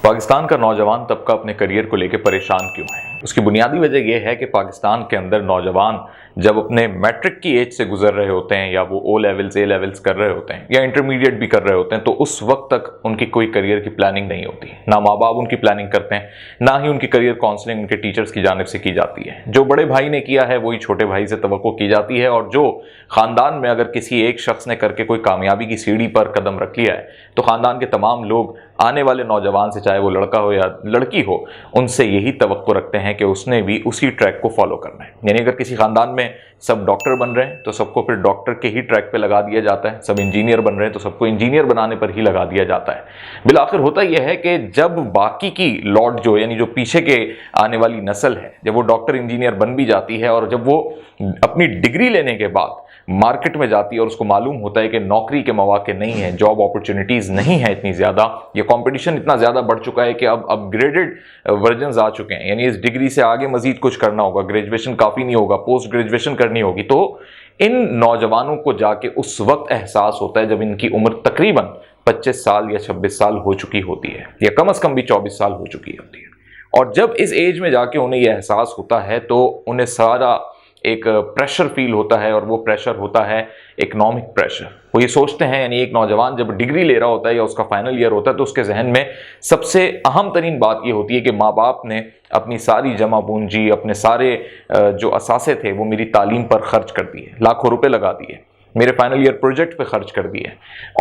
पाकिस्तान का नौजवान तबका अपने करियर को लेकर परेशान क्यों है? उसकी बुनियादी वजह यह है कि पाकिस्तान के अंदर नौजवान जब अपने मैट्रिक की एज से गुजर रहे होते हैं या वो ओ लेवल्स ए लेवल्स कर रहे होते हैं या इंटरमीडिएट भी कर रहे होते हैं, तो उस वक्त तक उनकी कोई करियर की प्लानिंग नहीं होती। ना माँ बाप उनकी प्लानिंग करते हैं, ना ही उनकी करियर काउंसलिंग उनके टीचर्स की जानिब से की जाती है। जो बड़े भाई ने किया है वही छोटे भाई से तवक्को की जाती है, और जो खानदान में अगर किसी एक शख्स ने करके कोई कामयाबी की सीढ़ी पर कदम रख लिया है तो खानदान के तमाम लोग आने वाले नौजवान से, चाहे वो लड़का हो या लड़की हो, उनसे यही तवक्को रखते हैं कि उसने भी उसी ट्रैक को फॉलो करना है। यानी अगर किसी खानदान में सब डॉक्टर बन रहे हैं तो सबको फिर डॉक्टर के ही ट्रैक पे लगा दिया जाता है, सब इंजीनियर बन रहे हैं तो सबको इंजीनियर बनाने पर ही लगा दिया जाता है। बिलाखिर होता यह है कि जब बाकी की लॉट जो यानी जो पीछे के आने वाली नस्ल है, जब वो डॉक्टर इंजीनियर बन भी जाती है और जब वो अपनी डिग्री लेने के बाद मार्केट में जाती है और उसको मालूम होता है कि नौकरी के मौके नहीं है, जॉब अपॉर्चुनिटीज़ नहीं है इतनी ज़्यादा, ये कंपटीशन इतना ज़्यादा बढ़ चुका है कि अब अपग्रेडेड वर्जन्स आ चुके हैं, यानी इस डिग्री से आगे मजीद कुछ करना होगा, ग्रेजुएशन काफ़ी नहीं होगा, पोस्ट ग्रेजुएशन करनी होगी। तो इन नौजवानों को जाके उस वक्त एहसास होता है जब इनकी उम्र तकरीबन 25 साल या 26 साल हो चुकी होती है, या कम अज़ कम भी 24 साल हो चुकी होती है। और जब इस एज में जाके उन्हें यह एहसास होता है तो उन्हें सारा एक प्रेशर फील होता है, और वो प्रेशर होता है इकोनॉमिक प्रेशर। वो ये सोचते हैं, यानी एक नौजवान जब डिग्री ले रहा होता है या उसका फाइनल ईयर होता है तो उसके जहन में सबसे अहम तरीन बात ये होती है कि माँ बाप ने अपनी सारी जमा पूंजी, अपने सारे जो असासे थे वो मेरी तालीम पर खर्च कर दिए, लाखों रुपए लगा दिए, मेरे फाइनल ईयर प्रोजेक्ट पे खर्च कर दिए,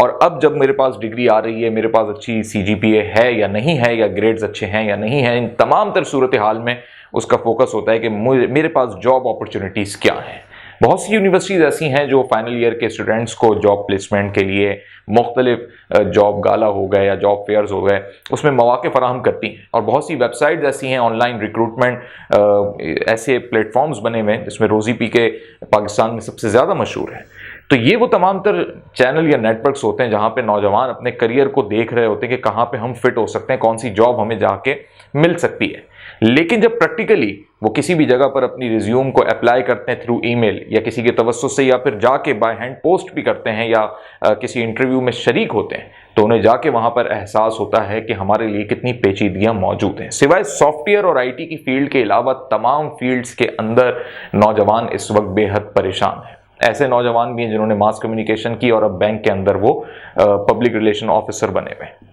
और अब जब मेरे पास डिग्री आ रही है, मेरे पास अच्छी CGPA है या नहीं है, या ग्रेड्स अच्छे हैं या नहीं है, इन तमाम तर सूरत हाल में उसका फोकस होता है कि मेरे पास जॉब अपॉर्चुनिटीज़ क्या हैं। बहुत सी यूनिवर्सिटीज़ ऐसी हैं जो फाइनल ईयर के स्टूडेंट्स को जॉब प्लेसमेंट के लिए मुख्तलिफ जॉब गाला हो गए या जॉब फेयर्स हो गए, उसमें मौके फराहम करती हैं। और बहुत सी वेबसाइट्स ऐसी हैं, ऑनलाइन रिक्रूटमेंट ऐसे प्लेटफॉर्म्स बने हुए हैं जिसमें रोज़ी PK पाकिस्तान में सबसे ज़्यादा मशहूर है। तो ये वो तमाम तर चैनल या नेटवर्क्स होते हैं जहाँ पे नौजवान अपने करियर को देख रहे होते हैं कि कहाँ पे हम फिट हो सकते हैं, कौन सी जॉब हमें जाके मिल सकती है। लेकिन जब प्रैक्टिकली वो किसी भी जगह पर अपनी रिज्यूम को अप्लाई करते हैं थ्रू ईमेल या किसी के तवस्सुस से, या फिर जाके बाय हैंड पोस्ट भी करते हैं, या किसी इंटरव्यू में शरीक होते हैं, तो उन्हें जाके वहाँ पर एहसास होता है कि हमारे लिए कितनी पेचीदगियाँ मौजूद हैं। सिवाय सॉफ्टवेयर और IT की फील्ड के अलावा तमाम फील्ड्स के अंदर नौजवान इस वक्त बेहद परेशान हैं। ऐसे नौजवान भी हैं जिन्होंने मास कम्युनिकेशन की और अब बैंक के अंदर वो पब्लिक रिलेशन ऑफिसर बने हुए हैं।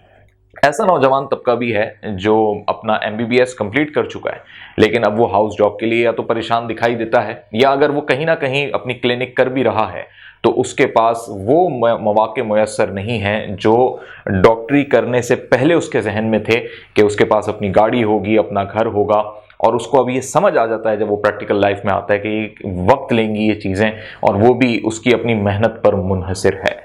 ऐसा नौजवान तबका भी है जो अपना MBBS कंप्लीट कर चुका है, लेकिन अब वो हाउस जॉब के लिए या तो परेशान दिखाई देता है, या अगर वो कहीं ना कहीं अपनी क्लिनिक कर भी रहा है तो उसके पास वो मौके मुयस्सर नहीं हैं जो डॉक्टरी करने से पहले उसके जहन में थे कि उसके पास अपनी गाड़ी होगी, अपना घर होगा। और उसको अब ये समझ आ जाता है जब वो प्रैक्टिकल लाइफ में आता है कि वक्त लेंगी ये चीज़ें, और वो भी उसकी अपनी मेहनत पर मुनहसिर है।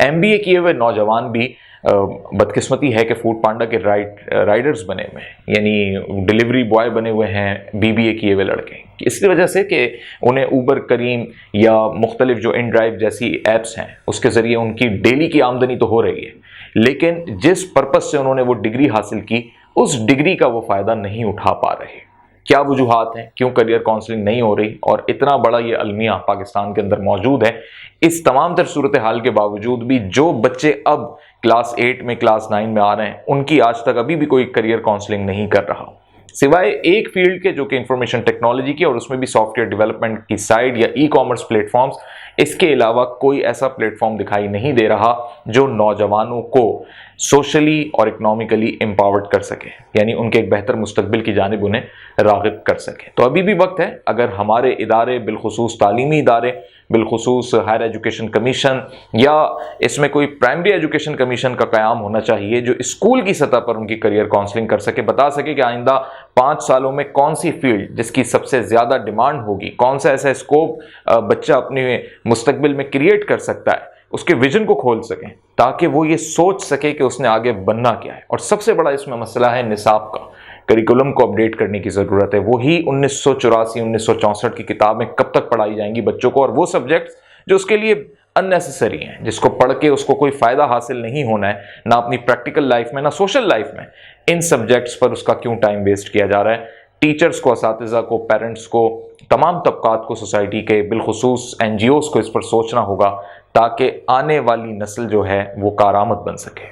MBA किए हुए नौजवान भी बदकिस्मती है कि फूड पांडा के राइडर्स बने हुए हैं, यानी डिलीवरी बॉय बने हुए हैं BBA किए हुए लड़के, इसकी वजह से कि उन्हें ऊबर करीम या मुख्तलिफ जो InDrive जैसी ऐप्स हैं उसके ज़रिए उनकी डेली की आमदनी तो हो रही है, लेकिन जिस पर्पज़ से उन्होंने वो डिग्री हासिल की उस डिग्री का वो फ़ायदा नहीं उठा पा रहे। क्या वजूहात हैं, क्यों करियर काउंसलिंग नहीं हो रही, और इतना बड़ा ये अलमिया पाकिस्तान के अंदर मौजूद है। इस तमाम तर सूरत हाल के बावजूद भी जो बच्चे अब क्लास 8 में, क्लास 9 में आ रहे हैं, उनकी आज तक अभी भी कोई करियर काउंसलिंग नहीं कर रहा, सिवाय एक फील्ड के जो कि इंफॉर्मेशन टेक्नोलॉजी की, और उसमें भी सॉफ्टवेयर डेवलपमेंट की साइड या ई-कॉमर्स प्लेटफॉर्म्स। इसके अलावा कोई ऐसा प्लेटफॉर्म दिखाई नहीं दे रहा जो नौजवानों को सोशली और इकोनॉमिकली एम्पावर्ड कर सके, यानी उनके एक बेहतर मुस्तकबिल की जानिब उन्हें राग़िब कर सके। तो अभी भी वक्त है, अगर हमारे इदारे, बिलखुसूस तालीमी इदारे, बिलखुसूस हायर एजुकेशन कमीशन, या इसमें कोई प्राइमरी एजुकेशन कमीशन का क़याम होना चाहिए जो स्कूल की सतह पर उनकी करियर काउंसलिंग कर सके, बता सके कि आइंदा 5 सालों में कौन सी फील्ड जिसकी सबसे ज़्यादा डिमांड होगी, कौन सा ऐसा स्कोप बच्चा अपने मुस्तकबिल में क्रिएट कर सकता है, उसके विजन को खोल सकें ताकि वो ये सोच सके कि उसने आगे बनना क्या है। और सबसे बड़ा इसमें मसला है निसाब का, करिकुलम को अपडेट करने की ज़रूरत है। वही 1984 1964 की किताबें कब तक पढ़ाई जाएंगी बच्चों को, और वो सब्जेक्ट्स जो उसके लिए अननेसेसरी हैं, जिसको पढ़ के उसको कोई फ़ायदा हासिल नहीं होना है, ना अपनी प्रैक्टिकल लाइफ में ना सोशल लाइफ में, इन सब्जेक्ट्स पर उसका क्यों टाइम वेस्ट किया जा रहा है। टीचर्स को, असातिज़ा को, पेरेंट्स को, तमाम तबकात को, सोसाइटी के बिलखुसूस NGOs को इस पर सोचना होगा ताकि आने वाली नस्ल जो है वो कारआमद बन सके।